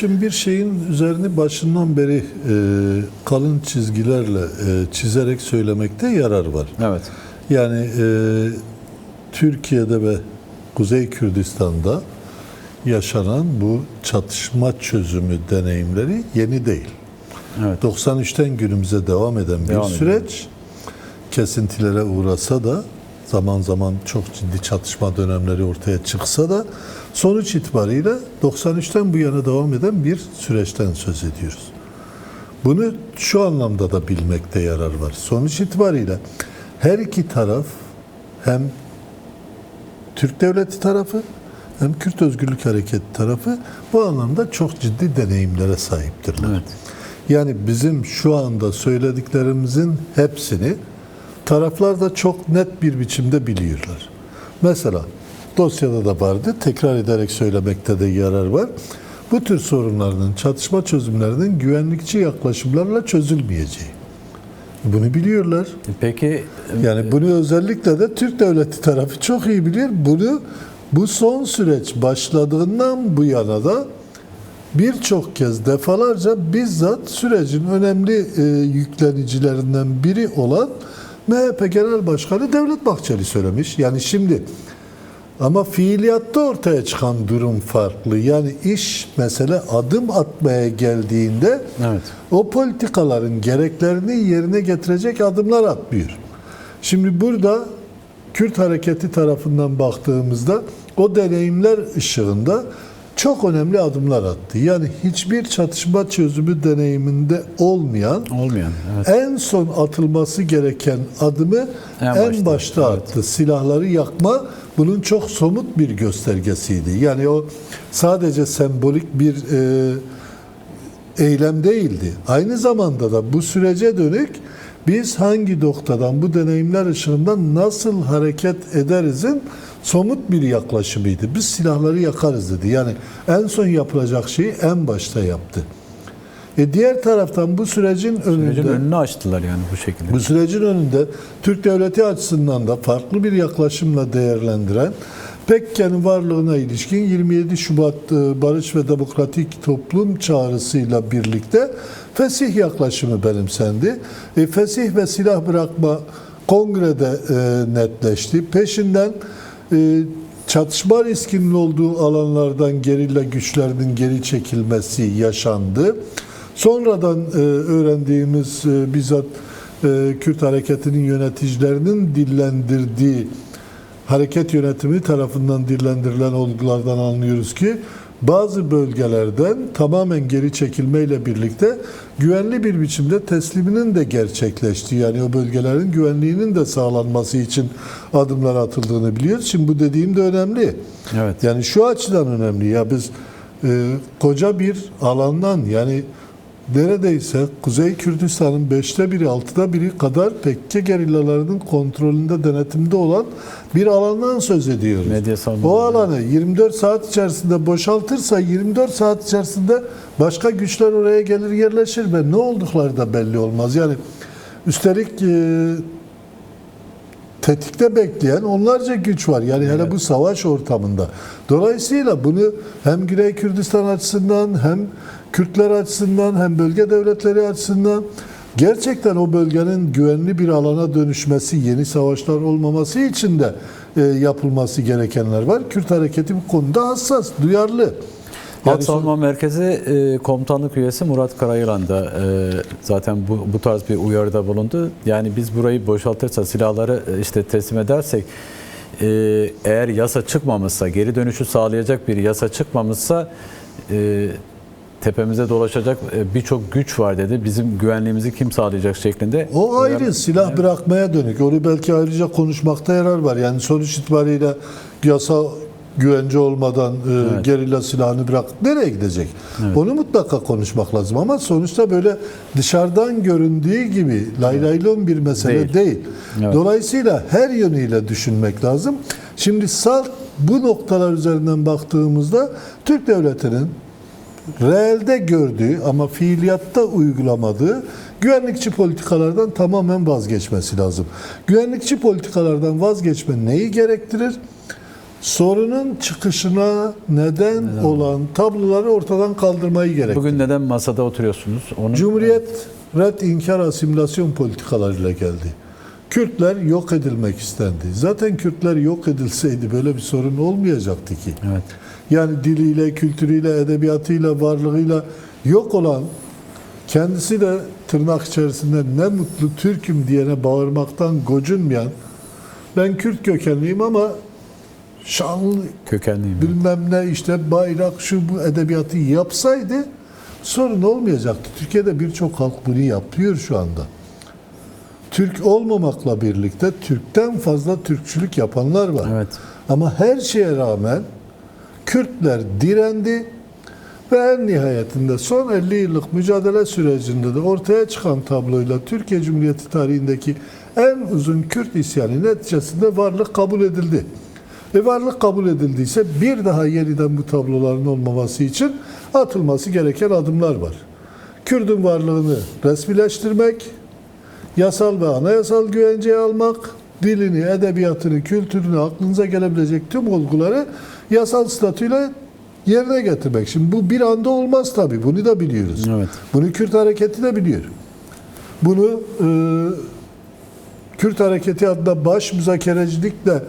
Mehmetciğim, bir şeyin üzerini başından beri kalın çizgilerle çizerek söylemekte yarar var. Evet. Yani Türkiye'de ve Kuzey Kürdistan'da yaşanan bu çatışma çözümü deneyimleri yeni değil. Evet. 93'ten günümüze devam eden bir süreç. Kesintilere uğrasa da, zaman zaman çok ciddi çatışma dönemleri ortaya çıksa da, sonuç itibariyle 93'ten bu yana devam eden bir süreçten söz ediyoruz. Bunu şu anlamda da bilmekte yarar var. Sonuç itibariyle her iki taraf, hem Türk Devleti tarafı hem Kürt Özgürlük Hareketi tarafı, bu anlamda çok ciddi deneyimlere sahiptirler. Evet. Yani bizim şu anda söylediklerimizin hepsini taraflar da çok net bir biçimde biliyorlar. Mesela dosyada da vardı, tekrar ederek söylemekte de yarar var. Bu tür sorunların, çatışma çözümlerinin güvenlikçi yaklaşımlarla çözülmeyeceği. Bunu biliyorlar. Peki Yani bunu özellikle de Türk Devleti tarafı çok iyi biliyor. Bu son süreç başladığından bu yana da birçok kez, defalarca bizzat sürecin önemli yüklenicilerinden biri olan MHP Genel Başkanı Devlet Bahçeli söylemiş. Yani şimdi, ama fiiliyatta ortaya çıkan durum farklı. Yani iş, mesele adım atmaya geldiğinde evet. o politikaların gereklerini yerine getirecek adımlar atmıyor. Şimdi burada Kürt hareketi tarafından baktığımızda o deneyimler ışığında çok önemli adımlar attı. Yani hiçbir çatışma çözümü deneyiminde olmayan evet. en son atılması gereken adımı en başta attı. Evet. Silahları yakma bunun çok somut bir göstergesiydi. Yani o sadece sembolik bir eylem değildi. Aynı zamanda da bu sürece dönük biz hangi noktadan, bu deneyimler ışığında nasıl hareket ederizin somut bir yaklaşımıydı. Biz silahları yakarız dedi. Yani en son yapılacak şeyi en başta yaptı. Diğer taraftan bu sürecin önünü açtılar yani bu şekilde. Bu sürecin önünde Türk Devleti açısından da farklı bir yaklaşımla değerlendiren, PKK'nın varlığına ilişkin 27 Şubat Barış ve Demokratik Toplum çağrısıyla birlikte fesih yaklaşımı benimsendi. Fesih ve silah bırakma kongrede netleşti. Peşinden çatışma riskinin olduğu alanlardan gerilla güçlerinin geri çekilmesi yaşandı. Sonradan öğrendiğimiz bizzat Kürt hareketinin yöneticilerinin dillendirdiği, hareket yönetimi tarafından dillendirilen olgulardan anlıyoruz ki bazı bölgelerden tamamen geri çekilmeyle birlikte güvenli bir biçimde tesliminin de gerçekleştiği, yani o bölgelerin güvenliğinin de sağlanması için adımlar atıldığını biliyoruz. Şimdi bu dediğim de önemli. Evet. Yani şu açıdan önemli. Ya biz koca bir alandan, yani neredeyse Kuzey Kürdistan'ın 5'te biri, 6'da biri kadar PKK gerillalarının kontrolünde, denetimde olan bir alandan söz ediyoruz. O alanı 24 saat içerisinde boşaltırsa 24 saat içerisinde başka güçler oraya gelir, yerleşir ve ne oldukları da belli olmaz. Yani üstelik tetikte bekleyen onlarca güç var. Yani hele bu savaş ortamında. Dolayısıyla bunu hem Güney Kürdistan açısından, hem Kürtler açısından, hem bölge devletleri açısından gerçekten o bölgenin güvenli bir alana dönüşmesi, yeni savaşlar olmaması için de yapılması gerekenler var. Kürt hareketi bu konuda hassas, duyarlı. Halk Savunma Merkezi Komutanlık Üyesi Murat Karayılan da zaten bu tarz bir uyarıda bulundu. Yani biz burayı boşaltırsa, silahları işte teslim edersek, eğer yasa çıkmamışsa, geri dönüşü sağlayacak bir yasa çıkmamışsa tepemize dolaşacak birçok güç var dedi. Bizim güvenliğimizi kim sağlayacak şeklinde. O ayrı, silah bırakmaya dönük. Onu belki ayrıca konuşmakta yarar var. Yani sonuç itibariyle yasa güvence olmadan gerilla silahını bırak nereye gidecek? Evet. Onu mutlaka konuşmak lazım ama sonuçta böyle dışarıdan göründüğü gibi laylaylon bir mesele değil. Evet. Dolayısıyla her yönüyle düşünmek lazım. Şimdi salt bu noktalar üzerinden baktığımızda Türk Devleti'nin reelde gördüğü ama fiiliyatta uygulamadığı güvenlikçi politikalardan tamamen vazgeçmesi lazım. Güvenlikçi politikalardan vazgeçme neyi gerektirir? sorunun çıkışına neden olan tabloları ortadan kaldırmayı gerektirir. Bugün neden masada oturuyorsunuz? Onu Cumhuriyet red, inkar, asimilasyon politikalarıyla geldi. Kürtler yok edilmek istendi. Zaten Kürtler yok edilseydi böyle bir sorun olmayacaktı ki. Evet. Yani diliyle, kültürüyle, edebiyatıyla, varlığıyla yok olan, kendisi de tırnak içerisinde ne mutlu Türk'üm diyene bağırmaktan gocunmayan, ben Kürt kökenliyim ama şanlı kökenliyim. bilmem ne işte bayrak şu bu edebiyatı yapsaydı sorun olmayacaktı. Türkiye'de birçok halk bunu yapıyor şu anda. Türk olmamakla birlikte Türk'ten fazla Türkçülük yapanlar var. Evet. Ama her şeye rağmen Kürtler direndi ve en nihayetinde son 50 yıllık mücadele sürecinde de ortaya çıkan tabloyla Türkiye Cumhuriyeti tarihindeki en uzun Kürt isyanı neticesinde varlık kabul edildi. Varlık kabul edildiyse bir daha yeniden bu tabloların olmaması için atılması gereken adımlar var. Kürt'ün varlığını resmileştirmek, yasal ve anayasal güvenceye almak, dilini, edebiyatını, kültürünü, aklınıza gelebilecek tüm olguları yasal statüyle yerine getirmek. Şimdi bu bir anda olmaz tabii. Bunu da biliyoruz. Evet. Bunu Kürt hareketi de biliyor. Bunu Kürt hareketi adına baş müzakerecilikle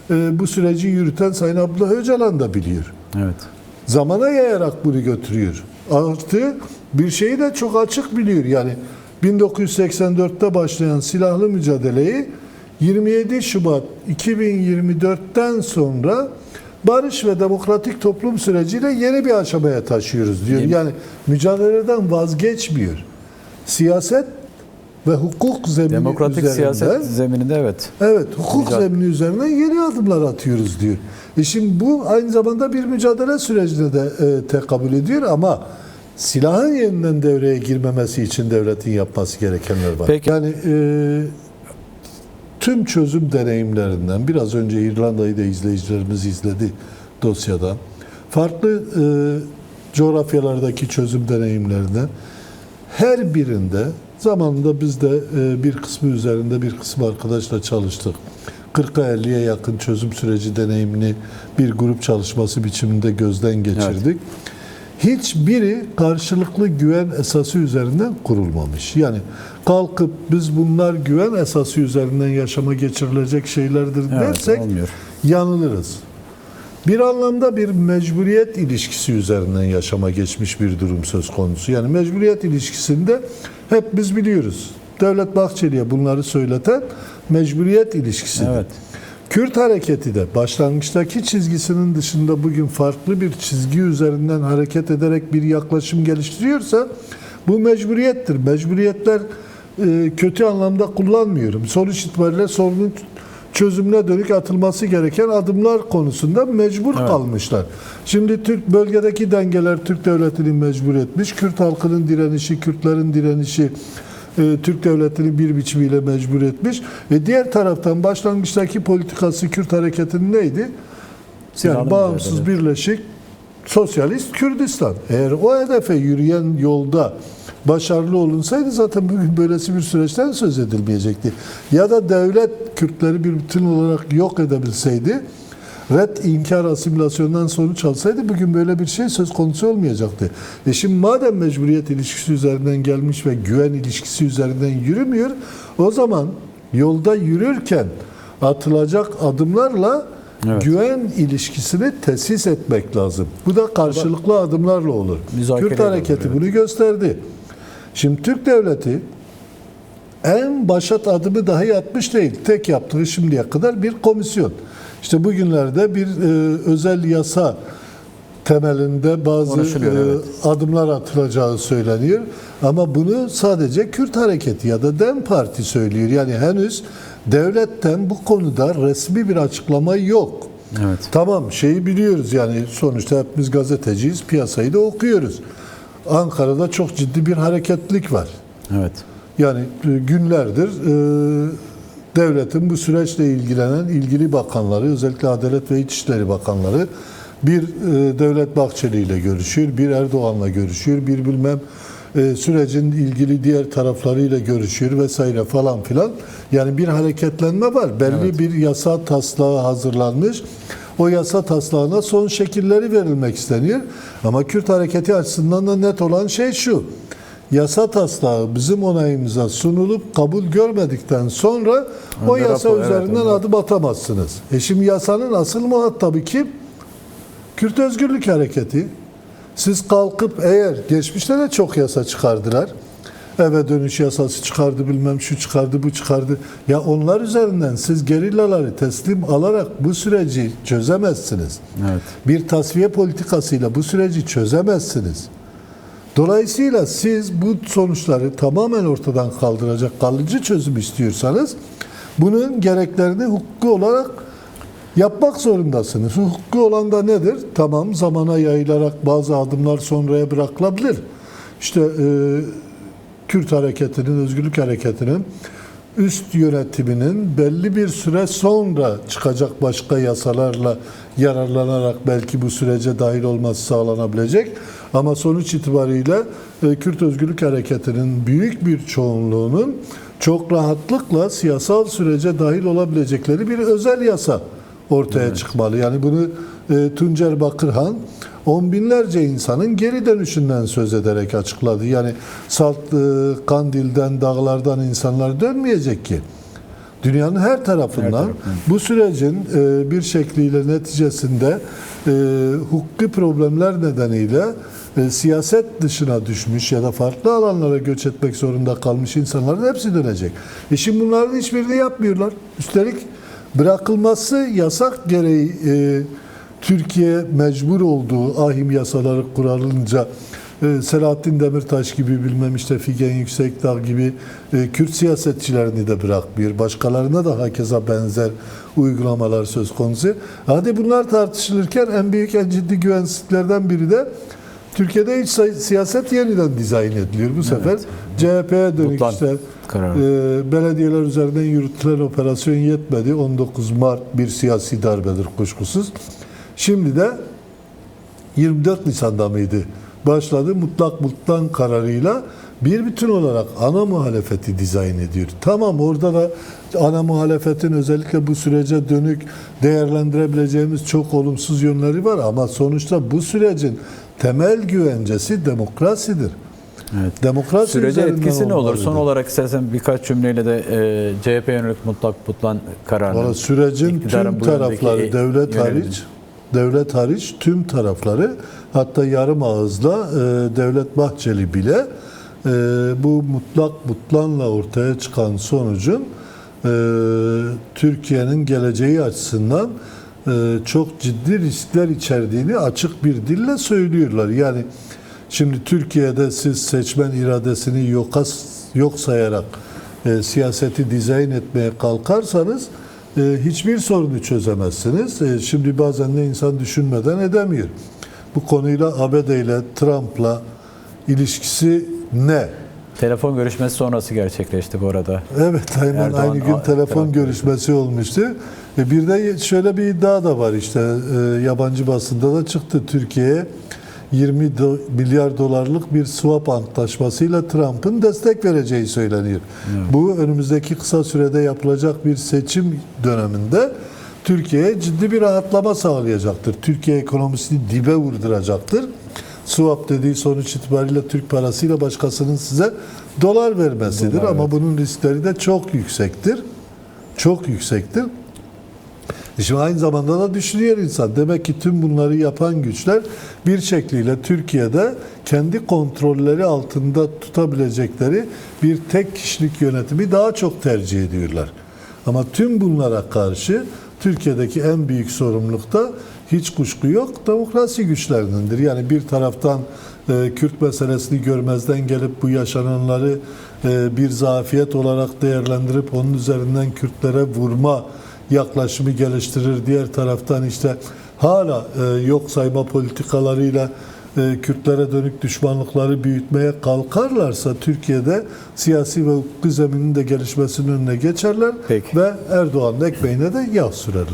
bu süreci yürüten Sayın Abdullah Öcalan da biliyor. Evet. Zamana yayarak bunu götürüyor. Artı bir şeyi de çok açık biliyor. Yani 1984'te başlayan silahlı mücadeleyi 27 Şubat 2024'ten sonra barış ve demokratik toplum süreciyle yeni bir aşamaya taşıyoruz diyor. Yani mücadeleden vazgeçmiyor. Siyaset ve hukuk zemini Demokratik üzerinden, siyaset zemininde evet. evet, hukuk zemini üzerinden yeni adımlar atıyoruz diyor. Şimdi bu aynı zamanda bir mücadele sürecine de tekabül ediyor ama silahın yeniden devreye girmemesi için devletin yapması gerekenler var. Peki. Yani tüm çözüm deneyimlerinden, biraz önce İrlanda'yı da izleyicilerimiz izledi dosyadan, farklı coğrafyalardaki çözüm deneyimlerinden her birinde zamanında biz de bir kısmı üzerinde bir kısmı arkadaşla çalıştık. 40'a 50'ye yakın çözüm süreci deneyimini bir grup çalışması biçiminde gözden geçirdik. Evet. Hiçbiri karşılıklı güven esası üzerinden kurulmamış. Yani kalkıp biz bunlar güven esası üzerinden yaşama geçirilecek şeylerdir dersek olmuyor. Yanılırız. Bir anlamda bir mecburiyet ilişkisi üzerinden yaşama geçmiş bir durum söz konusu. Yani mecburiyet ilişkisinde hep biz biliyoruz. Devlet Bahçeli'ye bunları söyleten mecburiyet ilişkisidir. Evet. Kürt hareketi de başlangıçtaki çizgisinin dışında bugün farklı bir çizgi üzerinden hareket ederek bir yaklaşım geliştiriyorsa bu mecburiyettir. Mecburiyetler kötü anlamda kullanmıyorum. Sonuç itibariyle sorunun çözümüne dönük atılması gereken adımlar konusunda mecbur kalmışlar. Şimdi Türk bölgedeki dengeler Türk devletini mecbur etmiş. Kürt halkının direnişi, Kürtlerin direnişi Türk devletini bir biçimiyle mecbur etmiş. Diğer taraftan başlangıçtaki politikası Kürt hareketinin neydi? Yani bağımsız, birleşik, sosyalist Kürdistan. Eğer o hedefe yürüyen yolda başarılı olunsaydı zaten bugün böylesi bir süreçten söz edilmeyecekti. Ya da devlet Kürtleri bir bütün olarak yok edebilseydi, red, inkar, asimilasyondan sonuç alsaydı bugün böyle bir şey söz konusu olmayacaktı. Şimdi madem mecburiyet ilişkisi üzerinden gelmiş ve güven ilişkisi üzerinden yürümüyor, o zaman yolda yürürken atılacak adımlarla güven ilişkisini tesis etmek lazım. Bu da karşılıklı adımlarla olur. Kürt hareketi bunu gösterdi. Şimdi Türk devleti en başat adımı dahi atmış değil. Tek yaptığı şimdiye kadar bir komisyon. İşte bugünlerde bir özel yasa temelinde bazı adımlar atılacağı söyleniyor. Ama bunu sadece Kürt hareketi ya da DEM Parti söylüyor. Yani henüz devletten bu konuda resmi bir açıklama yok. Evet. Tamam, şeyi biliyoruz yani sonuçta hepimiz gazeteciyiz, piyasayı da okuyoruz. Ankara'da çok ciddi bir hareketlilik var. Evet. Yani günlerdir devletin bu süreçle ilgilenen ilgili bakanları, özellikle Adalet ve İçişleri Bakanları bir Devlet Bahçeli ile görüşüyor, bir Erdoğan'la görüşüyor, bir bilmem sürecin ilgili diğer taraflarıyla görüşüyor vesaire falan filan. Yani bir hareketlenme var. Belli bir yasa taslağı hazırlanmış. o yasa taslağına son şekilleri verilmek isteniyor. Ama Kürt hareketi açısından da net olan şey şu. Yasa taslağı bizim onayımıza sunulup kabul görmedikten sonra o yasa üzerinden adım atamazsınız. Şimdi yasanın asıl muhatabı kim? Kürt Özgürlük Hareketi. Siz kalkıp eğer geçmişte de çok yasa çıkardılar. Eve dönüş yasası çıkardı, bilmem şu çıkardı, bu çıkardı. Ya onlar üzerinden siz gerillaları teslim alarak bu süreci çözemezsiniz. Evet. Bir tasfiye politikasıyla bu süreci çözemezsiniz. Dolayısıyla siz bu sonuçları tamamen ortadan kaldıracak kalıcı çözüm istiyorsanız bunun gereklerini hukuki olarak yapmak zorundasınız. Hukuki olan da nedir? Tamam, zamana yayılarak bazı adımlar sonraya bırakılabilir. İşte Kürt hareketinin, Özgürlük hareketinin üst yönetiminin belli bir süre sonra çıkacak başka yasalarla yararlanarak belki bu sürece dahil olması sağlanabilecek. Ama sonuç itibariyle Kürt Özgürlük Hareketi'nin büyük bir çoğunluğunun çok rahatlıkla siyasal sürece dahil olabilecekleri bir özel yasa ortaya çıkmalı. Yani bunu Tuncer Bakırhan on binlerce insanın geri dönüşünden söz ederek açıkladı. Yani Salt Kandil'den, dağlardan insanlar dönmeyecek ki. Dünyanın her tarafından bu sürecin bir şekliyle neticesinde hukuki problemler nedeniyle siyaset dışına düşmüş ya da farklı alanlara göç etmek zorunda kalmış insanların hepsi dönecek. Şimdi bunların hiçbirini yapmıyorlar. Üstelik bırakılması yasak gereği Türkiye mecbur olduğu ahim yasaları kurulunca Selahattin Demirtaş gibi bilmem işte Figen Yüksekdağ gibi Kürt siyasetçilerini de bırakmıyor. Başkalarına da hakeza benzer uygulamalar söz konusu. Hadi bunlar tartışılırken en büyük, en ciddi güvensizliklerden biri de Türkiye'de iç siyaset yeniden dizayn ediliyor. Bu sefer CHP'ye dönük işte belediyeler üzerinden yürütülen operasyon yetmedi. 19 Mart bir siyasi darbedir kuşkusuz. Şimdi de 24 Nisan'da mıydı? Başladı mutlak mutlak kararıyla bir bütün olarak ana muhalefeti dizayn ediyor. Tamam, orada da ana muhalefetin özellikle bu sürece dönük değerlendirebileceğimiz çok olumsuz yönleri var ama sonuçta bu sürecin temel güvencesi demokrasidir. Evet. Demokrasi sürece etkisi ne olur? olmalıdır. Son olarak istersen birkaç cümleyle de CHP yönelik mutlak kararını. Sürecin tüm tarafları, devlet hariç tüm tarafları, hatta yarım ağızla Devlet Bahçeli bile bu mutlakla ortaya çıkan sonucun Türkiye'nin geleceği açısından çok ciddi riskler içerdiğini açık bir dille söylüyorlar. Yani şimdi Türkiye'de siz seçmen iradesini yok sayarak siyaseti dizayn etmeye kalkarsanız hiçbir sorunu çözemezsiniz. Şimdi bazen de insan düşünmeden edemiyor. Bu konuyla ABD ile Trump'la ilişkisi ne? Telefon görüşmesi sonrası gerçekleşti bu arada. Evet, hemen aynı gün telefon görüşmesi olmuştu. Bir de şöyle bir iddia da var işte yabancı basında da çıktı. Türkiye'ye 20 milyar dolarlık bir swap antlaşmasıyla Trump'ın destek vereceği söyleniyor. Evet. Bu önümüzdeki kısa sürede yapılacak bir seçim döneminde Türkiye'ye ciddi bir rahatlama sağlayacaktır. Türkiye ekonomisini dibe vurduracaktır. Swap dediği sonuç itibariyle Türk parasıyla başkasının size dolar vermesidir. Ama evet, bunun riskleri de çok yüksektir. Çok yüksektir. Şimdi aynı zamanda da düşünüyor insan. Demek ki tüm bunları yapan güçler bir şekliyle Türkiye'de kendi kontrolleri altında tutabilecekleri bir tek kişilik yönetimi daha çok tercih ediyorlar. Ama tüm bunlara karşı Türkiye'deki en büyük sorumluluk da hiç kuşku yok, demokrasi güçlerindendir. Yani bir taraftan Kürt meselesini görmezden gelip bu yaşananları bir zafiyet olarak değerlendirip onun üzerinden Kürtlere vurma yaklaşımı geliştirir. Diğer taraftan işte hala yok sayma politikalarıyla Kürtlere dönük düşmanlıkları büyütmeye kalkarlarsa Türkiye'de siyasi ve hukuki zeminin de gelişmesinin önüne geçerler. Peki. Ve Erdoğan'ın ekmeğine de yağ sürerler.